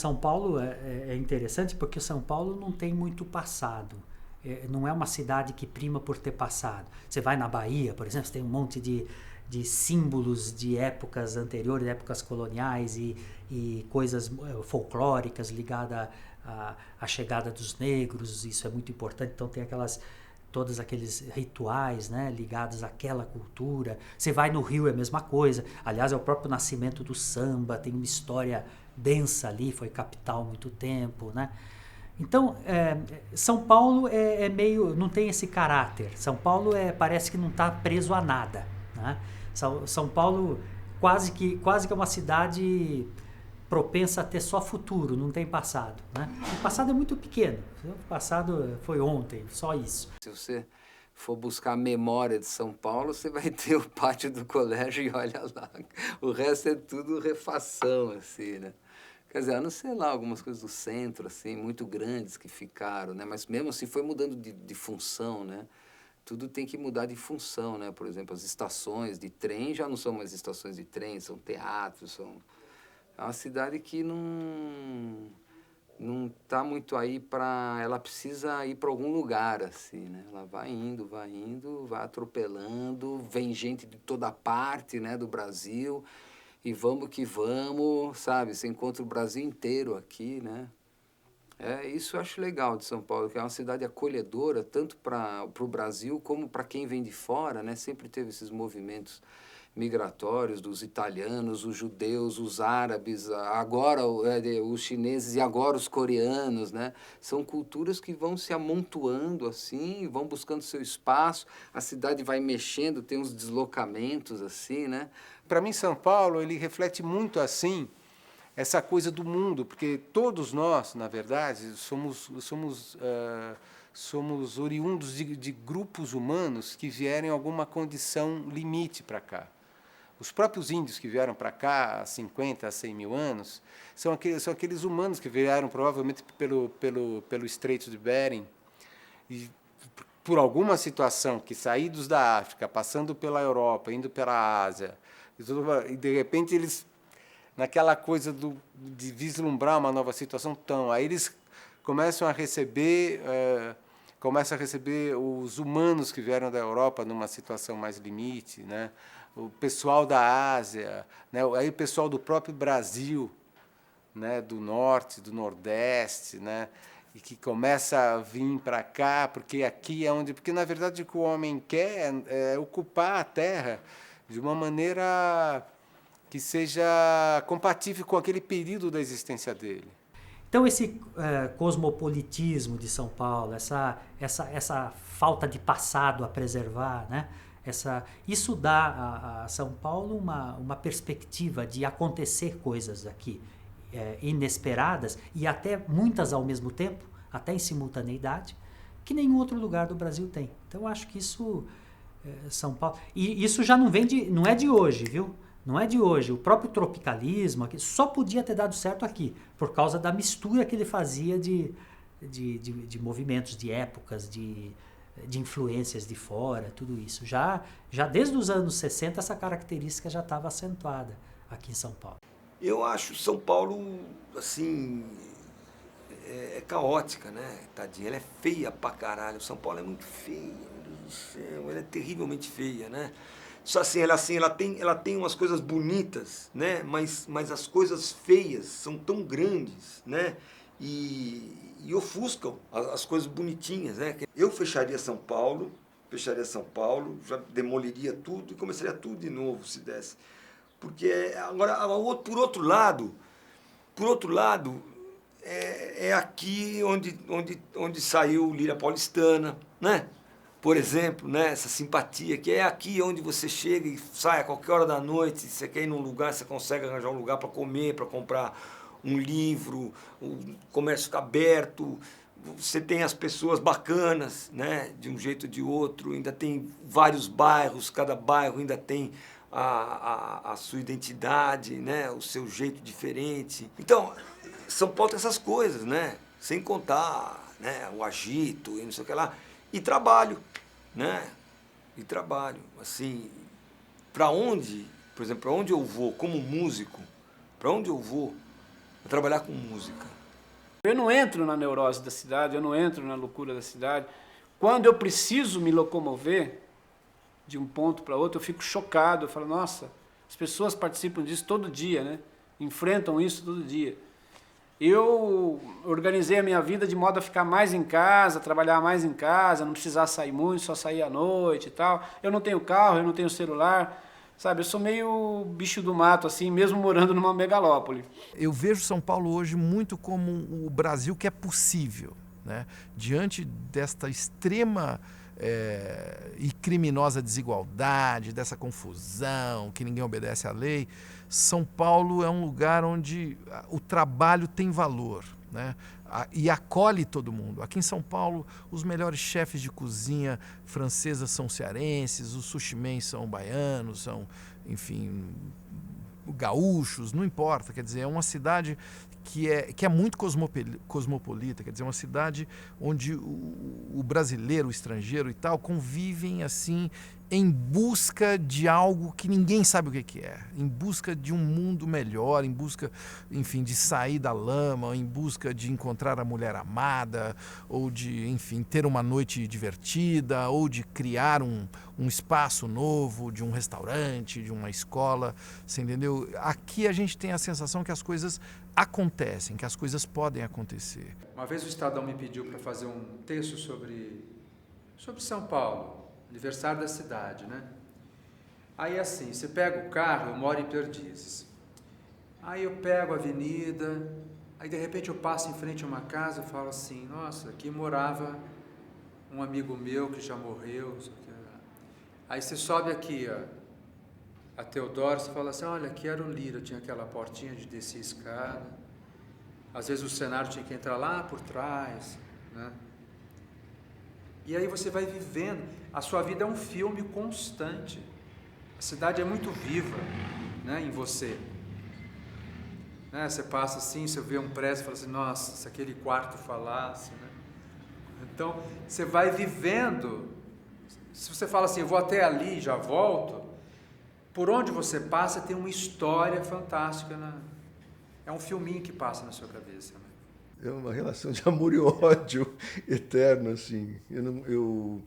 São Paulo é interessante porque São Paulo não tem muito passado. Não é uma cidade que prima por ter passado. Você vai na Bahia, por exemplo, você tem um monte de símbolos de épocas anteriores, épocas coloniais e coisas folclóricas ligadas à chegada dos negros. Isso é muito importante. Então tem todos aqueles rituais, né, ligados àquela cultura. Você vai no Rio, é a mesma coisa. Aliás, é o próprio nascimento do samba, tem uma história densa ali, foi capital há muito tempo, né? Então, São Paulo é meio, não tem esse caráter. São Paulo parece que não está preso a nada, né? São Paulo quase que é uma cidade propensa a ter só futuro, não tem passado, né? O passado é muito pequeno. O passado foi ontem, só isso. Se você for buscar a memória de São Paulo, você vai ter o pátio do colégio e olha lá. O resto é tudo refação, assim, né? Quer dizer, eu não sei lá, algumas coisas do centro, assim, muito grandes que ficaram, né? Mas mesmo assim foi mudando de função, né? Tudo tem que mudar de função, né? Por exemplo, as estações de trem já não são mais estações de trem, são teatros, É uma cidade que não tá muito aí para... Ela precisa ir para algum lugar, assim, né? Ela vai indo, vai atropelando, vem gente de toda parte, né, do Brasil, e vamos que vamos, sabe? Você encontra o Brasil inteiro aqui, né? Isso eu acho legal de São Paulo, que é uma cidade acolhedora, tanto para o Brasil como para quem vem de fora, né? Sempre teve esses movimentos migratórios dos italianos, os judeus, os árabes, agora os chineses e agora os coreanos, né? São culturas que vão se amontoando assim, vão buscando seu espaço, a cidade vai mexendo, tem uns deslocamentos assim, né? Para mim, São Paulo, ele reflete muito assim essa coisa do mundo, porque todos nós, na verdade, somos oriundos de grupos humanos que vieram em alguma condição limite para cá. Os próprios índios que vieram para cá há 50, 100 mil anos, são aqueles humanos que vieram provavelmente pelo Estreito de Bering, e por alguma situação que saídos da África, passando pela Europa, indo pela Ásia, e de repente eles, naquela coisa de vislumbrar uma nova situação, aí eles começam a receber os humanos que vieram da Europa numa situação mais limite, né? O pessoal da Ásia, né? Aí o pessoal do próprio Brasil, né? Do norte, do nordeste, né? E que começa a vir para cá, porque aqui é onde... Porque, na verdade, o que o homem quer é ocupar a terra de uma maneira que seja compatível com aquele período da existência dele. Então esse cosmopolitismo de São Paulo, essa falta de passado a preservar, né? Isso dá a São Paulo uma perspectiva de acontecer coisas aqui inesperadas e até muitas ao mesmo tempo, até em simultaneidade, que nenhum outro lugar do Brasil tem. Então eu acho que isso São Paulo... E isso já não é de hoje, viu? Não é de hoje. O próprio tropicalismo aqui, só podia ter dado certo aqui, por causa da mistura que ele fazia de movimentos, de épocas, de influências de fora, tudo isso. Já desde os anos 60 essa característica já estava acentuada aqui em São Paulo. Eu acho São Paulo, assim, caótica, né? Tadinha, ela é feia pra caralho. São Paulo é muito feia, meu Deus do céu, ela é terrivelmente feia, né? Só assim, ela tem umas coisas bonitas, né? Mas as coisas feias são tão grandes, né? E ofuscam as coisas bonitinhas, né? Eu fecharia São Paulo, já demoliria tudo e começaria tudo de novo, se desse. Porque agora, por outro lado, é aqui onde saiu Líria Paulistana, né? Por exemplo, né, essa simpatia, que é aqui onde você chega e sai a qualquer hora da noite, você quer ir num lugar, você consegue arranjar um lugar para comer, para comprar um livro, o comércio fica aberto, você tem as pessoas bacanas, né, de um jeito ou de outro, ainda tem vários bairros, cada bairro ainda tem a sua identidade, né, o seu jeito diferente. Então, São Paulo tem essas coisas, né, sem contar, né, o agito e não sei o que lá, e trabalho, né, assim, por exemplo, para onde eu vou como músico, para onde eu vou, a trabalhar com música. Eu não entro na neurose da cidade, eu não entro na loucura da cidade. Quando eu preciso me locomover de um ponto para outro, eu fico chocado. Eu falo, nossa, as pessoas participam disso todo dia, né? Enfrentam isso todo dia. Eu organizei a minha vida de modo a ficar mais em casa, trabalhar mais em casa, não precisar sair muito, só sair à noite e tal. Eu não tenho carro, eu não tenho celular, sabe? Eu sou meio bicho do mato, assim, mesmo morando numa megalópole. Eu vejo São Paulo hoje muito como o Brasil que é possível, né? Diante desta extrema e criminosa desigualdade, dessa confusão, que ninguém obedece à lei, São Paulo é um lugar onde o trabalho tem valor, né? E acolhe todo mundo. Aqui em São Paulo, os melhores chefes de cozinha francesa são cearenses, os sushimens são baianos, são, enfim, gaúchos, não importa. Quer dizer, é uma cidade que é muito cosmopolita, quer dizer, uma cidade onde o brasileiro, o estrangeiro e tal, convivem assim em busca de algo que ninguém sabe o que é, em busca de um mundo melhor, em busca, enfim, de sair da lama, em busca de encontrar a mulher amada, ou de, enfim, ter uma noite divertida, ou de criar um espaço novo, de um restaurante, de uma escola, você entendeu? Aqui a gente tem a sensação que as coisas acontecem, que as coisas podem acontecer. Uma vez o Estadão me pediu para fazer um texto sobre São Paulo, aniversário da cidade, né? Aí assim, você pega o carro, eu moro em Perdizes. Aí eu pego a avenida, aí de repente eu passo em frente a uma casa e falo assim, nossa, aqui morava um amigo meu que já morreu. Aí você sobe aqui, ó, a Teodoro, você fala assim, olha, aqui era o Lira, tinha aquela portinha de descer a escada. Às vezes o cenário tinha que entrar lá por trás, né? E aí você vai vivendo, a sua vida é um filme constante. A cidade é muito viva, né, em você. Né, você passa assim, você vê um prédio e fala assim, nossa, se aquele quarto falasse, né? Então, você vai vivendo. Se você fala assim, eu vou até ali e já volto, por onde você passa tem uma história fantástica, né? É um filminho que passa na sua cabeça, né? É uma relação de amor e ódio eterno, assim. Eu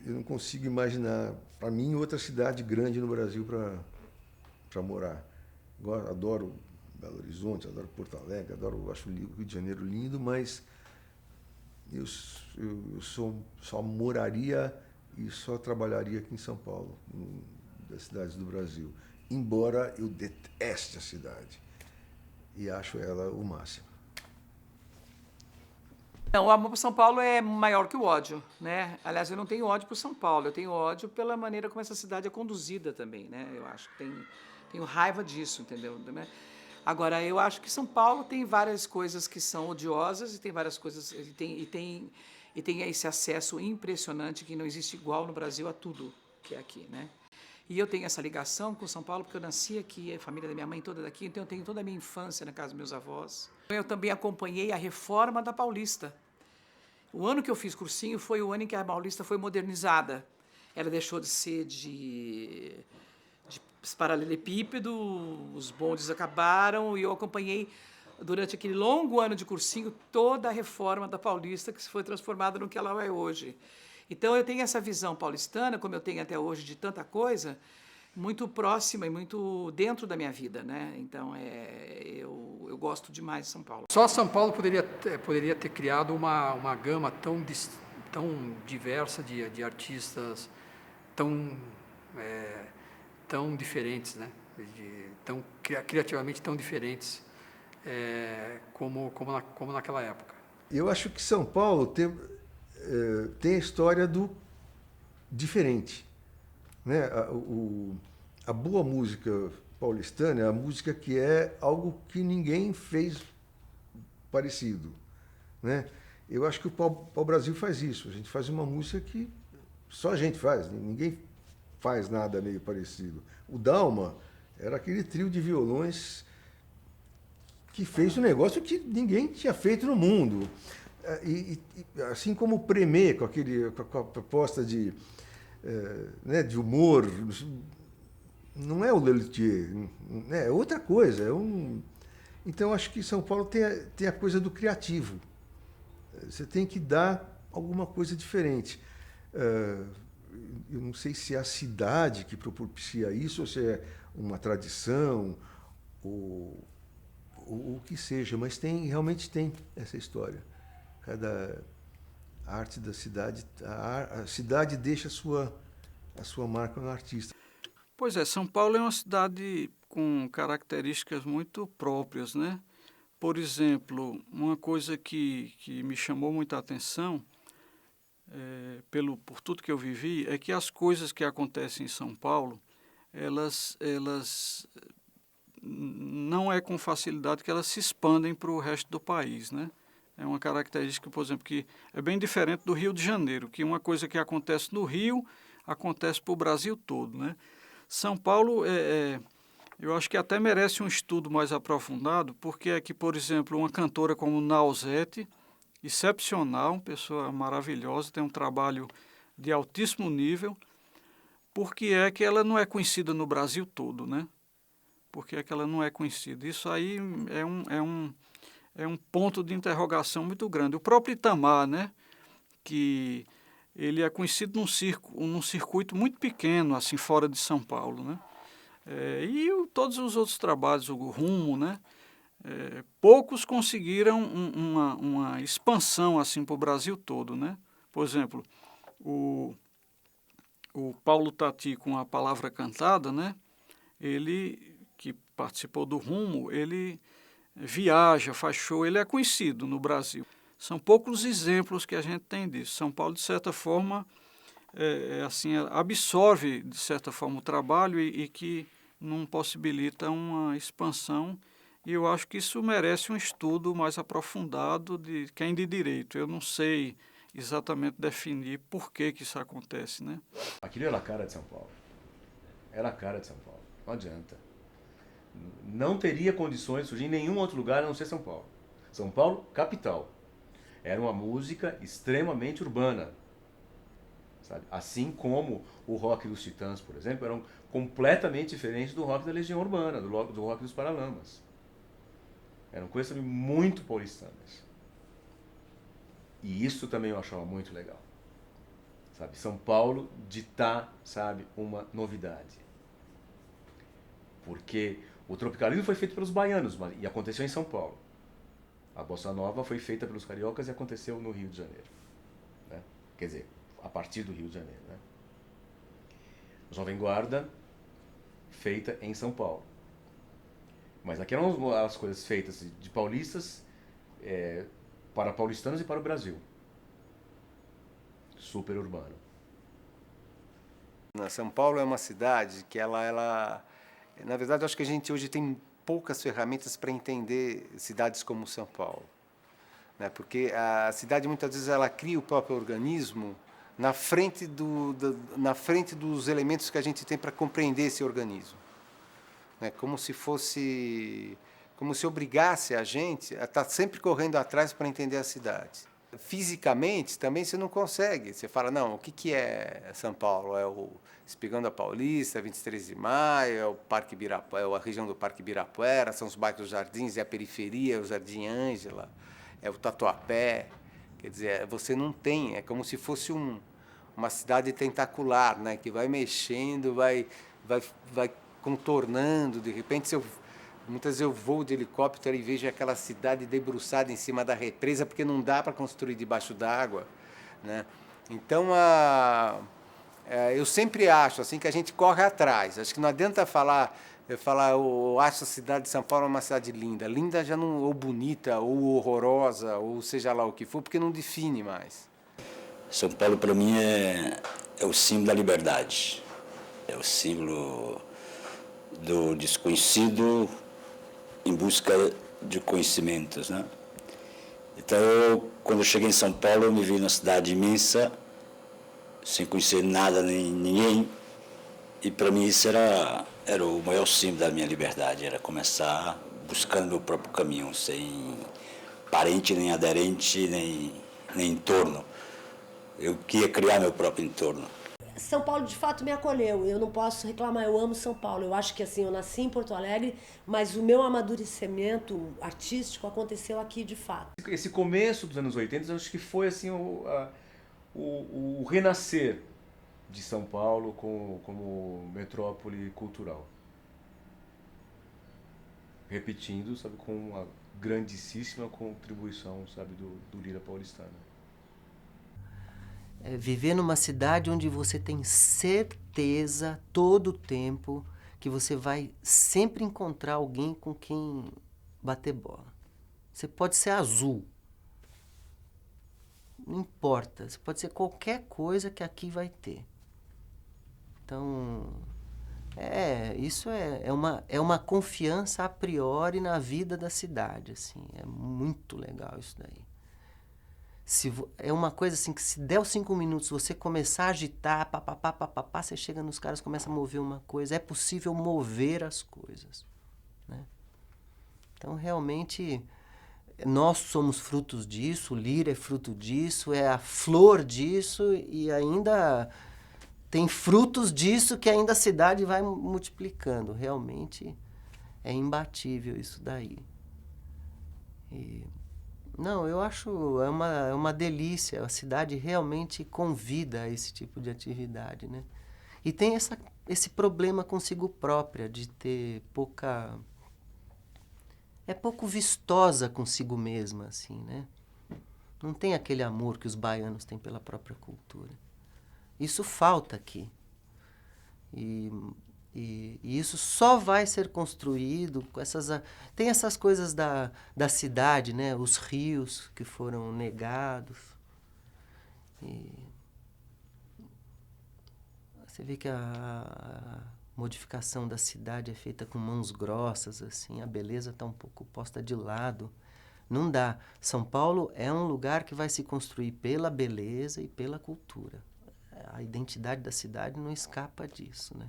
não consigo imaginar, para mim, outra cidade grande no Brasil para morar. Adoro Belo Horizonte, adoro Porto Alegre, acho o Rio de Janeiro lindo, mas eu só moraria e só trabalharia aqui em São Paulo, das cidades do Brasil. Embora eu deteste a cidade e acho ela o máximo. Não, o amor por São Paulo é maior que o ódio, né? Aliás, eu não tenho ódio por São Paulo, eu tenho ódio pela maneira como essa cidade é conduzida também, né? Eu acho que tenho raiva disso, entendeu? Agora, eu acho que São Paulo tem várias coisas que são odiosas e tem várias coisas e tem esse acesso impressionante que não existe igual no Brasil a tudo que é aqui, né? E eu tenho essa ligação com São Paulo porque eu nasci aqui, a família da minha mãe toda daqui, então eu tenho toda a minha infância na casa dos meus avós. Eu também acompanhei a reforma da Paulista. O ano que eu fiz cursinho foi o ano em que a Paulista foi modernizada. Ela deixou de ser de paralelepípedo, os bondes acabaram e eu acompanhei durante aquele longo ano de cursinho toda a reforma da Paulista que foi transformada no que ela é hoje. Então eu tenho essa visão paulistana, como eu tenho até hoje de tanta coisa, muito próxima e muito dentro da minha vida, né? Então eu gosto demais de São Paulo. Só São Paulo poderia ter criado uma gama tão diversa de artistas tão diferentes, né? Criativamente tão diferentes como naquela época. Eu acho que São Paulo tem a história do diferente, né? A boa música paulistana é a música que é algo que ninguém fez parecido, né? Eu acho que o pau-brasil faz isso. A gente faz uma música que só a gente faz, ninguém faz nada meio parecido. O Dalma era aquele trio de violões que fez um negócio que ninguém tinha feito no mundo. E assim como o Premê, com a proposta de humor, não é o Lelutier, é outra coisa, Então, acho que São Paulo tem a coisa do criativo. Você tem que dar alguma coisa diferente. Eu não sei se é a cidade que propicia isso, ou se é uma tradição, ou o que seja, mas realmente tem essa história. Cada arte da cidade, a cidade deixa a sua marca no artista. Pois é, São Paulo é uma cidade com características muito próprias, né? Por exemplo, uma coisa que me chamou muita atenção, por tudo que eu vivi, é que as coisas que acontecem em São Paulo, elas não é com facilidade que elas se expandem para o resto do país, né? É uma característica, por exemplo, que é bem diferente do Rio de Janeiro, que uma coisa que acontece no Rio acontece para o Brasil todo, né? São Paulo, eu acho que até merece um estudo mais aprofundado, porque é que, por exemplo, uma cantora como Nausete, excepcional, uma pessoa maravilhosa, tem um trabalho de altíssimo nível, porque é que ela não é conhecida no Brasil todo, né? Porque é que ela não é conhecida. Isso aí é um ponto de interrogação muito grande. O próprio Itamar, né? Que ele é conhecido num circuito muito pequeno, assim, fora de São Paulo, né? Todos os outros trabalhos, o Rumo, né? Poucos conseguiram uma expansão assim para o Brasil todo, né? Por exemplo, o Paulo Tati com A Palavra Cantada, né? Ele que participou do Rumo, ele viaja, faz show, ele é conhecido no Brasil. São poucos exemplos que a gente tem disso. São Paulo, de certa forma, assim, absorve, de certa forma, o trabalho e que não possibilita uma expansão. E eu acho que isso merece um estudo mais aprofundado de quem de direito. Eu não sei exatamente definir por que isso acontece, né? Aquilo era a cara de São Paulo. Era a cara de São Paulo. Não adianta. Não teria condições de surgir em nenhum outro lugar a não ser São Paulo. São Paulo, capital. Era uma música extremamente urbana. Sabe? Assim como o rock dos Titãs, por exemplo, eram completamente diferentes do rock da Legião Urbana, do rock dos Paralamas. Eram coisas muito paulistanas. E isso também eu achava muito legal. Sabe? São Paulo ditar, sabe, uma novidade. Porque o tropicalismo foi feito pelos baianos e aconteceu em São Paulo. A bossa nova foi feita pelos cariocas e aconteceu no Rio de Janeiro. Né? Quer dizer, a partir do Rio de Janeiro. Né? Jovem Guarda, feita em São Paulo. Mas aqui eram as coisas feitas de paulistas para paulistanos e para o Brasil. Super urbano. São Paulo é uma cidade que ela na verdade, eu acho que a gente hoje tem poucas ferramentas para entender cidades como São Paulo, né? Porque a cidade muitas vezes ela cria o próprio organismo na frente dos elementos que a gente tem para compreender esse organismo, né? Como se obrigasse a gente a estar sempre correndo atrás para entender a cidade. Fisicamente também você não consegue. Você fala, não, o que é São Paulo? É o Espigão da Paulista, 23 de Maio, é o Parque Ibirapuera, é a região do Parque Ibirapuera, são os bairros Jardins, é a periferia, é o Jardim Ângela, é o Tatuapé. Quer dizer, você não tem, é como se fosse uma cidade tentacular, né, que vai mexendo, vai contornando, de repente muitas vezes eu vou de helicóptero e vejo aquela cidade debruçada em cima da represa, porque não dá para construir debaixo d'água, né? Então, eu sempre acho assim, que a gente corre atrás. Acho que não adianta eu acho a cidade de São Paulo uma cidade linda. Linda já não, ou bonita, ou horrorosa, ou seja lá o que for, porque não define mais. São Paulo, para mim, é o símbolo da liberdade. É o símbolo do desconhecido em busca de conhecimentos, né? Então, quando eu cheguei em São Paulo, eu me vi numa cidade imensa, sem conhecer nada nem ninguém, e para mim isso era o maior símbolo da minha liberdade, era começar buscando meu próprio caminho, sem parente, nem aderente, nem entorno. Eu queria criar meu próprio entorno. São Paulo de fato me acolheu, eu não posso reclamar, eu amo São Paulo. Eu acho que assim, eu nasci em Porto Alegre, mas o meu amadurecimento artístico aconteceu aqui de fato. Esse começo dos anos 80, eu acho que foi assim o renascer de São Paulo como metrópole cultural. Repetindo, sabe, com uma grandíssima contribuição, sabe, do Lira Paulistano. Viver numa cidade onde você tem certeza todo o tempo que você vai sempre encontrar alguém com quem bater bola. Você pode ser azul, não importa, você pode ser qualquer coisa que aqui vai ter. Então, isso é uma confiança a priori na vida da cidade, assim, é muito legal isso daí. É uma coisa assim que se der os 5 minutos você começar a agitar, papapá, você chega nos caras, começa a mover uma coisa, é possível mover as coisas, né? Então, realmente, nós somos frutos disso, o Lira é fruto disso, é a flor disso e ainda tem frutos disso que ainda a cidade vai multiplicando. Realmente é imbatível isso daí. Não, eu acho é uma delícia. A cidade realmente convida a esse tipo de atividade, né? E tem esse problema consigo própria de ter é pouco vistosa consigo mesma, assim, né? Não tem aquele amor que os baianos têm pela própria cultura. Isso falta aqui. E isso só vai ser construído com tem essas coisas da cidade, né? Os rios que foram negados. E você vê que a modificação da cidade é feita com mãos grossas, assim, a beleza está um pouco posta de lado. Não dá. São Paulo é um lugar que vai se construir pela beleza e pela cultura. A identidade da cidade não escapa disso, né?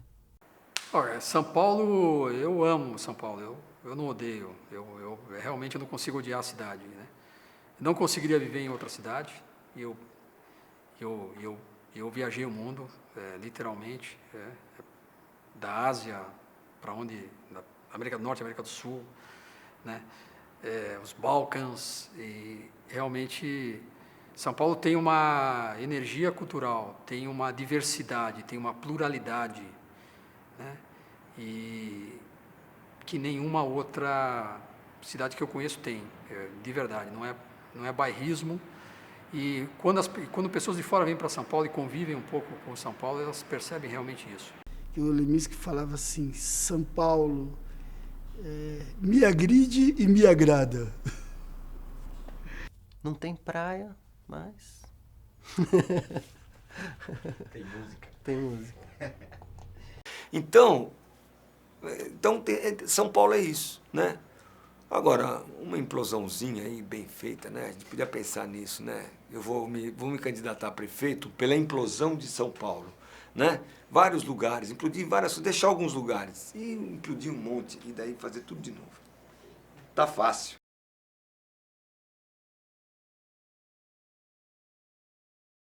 Olha, São Paulo, eu amo São Paulo, eu não odeio, eu realmente não consigo odiar a cidade, né? Não conseguiria viver em outra cidade, eu viajei o mundo, literalmente, da Ásia para da América do Norte, América do Sul, né? Os Balcãs, e realmente São Paulo tem uma energia cultural, tem uma diversidade, tem uma pluralidade, né? E que nenhuma outra cidade que eu conheço tem, de verdade, não é bairrismo. E quando pessoas de fora vêm para São Paulo e convivem um pouco com São Paulo, elas percebem realmente isso. O Leminski falava assim: São Paulo me agride e me agrada. Não tem praia, mas tem música. Tem música. Então São Paulo é isso, né? Agora, uma implosãozinha aí bem feita, né? A gente podia pensar nisso, né? Eu vou me candidatar a prefeito pela implosão de São Paulo, né? Vários lugares, implodir deixar alguns lugares e implodir um monte e daí fazer tudo de novo. Tá fácil.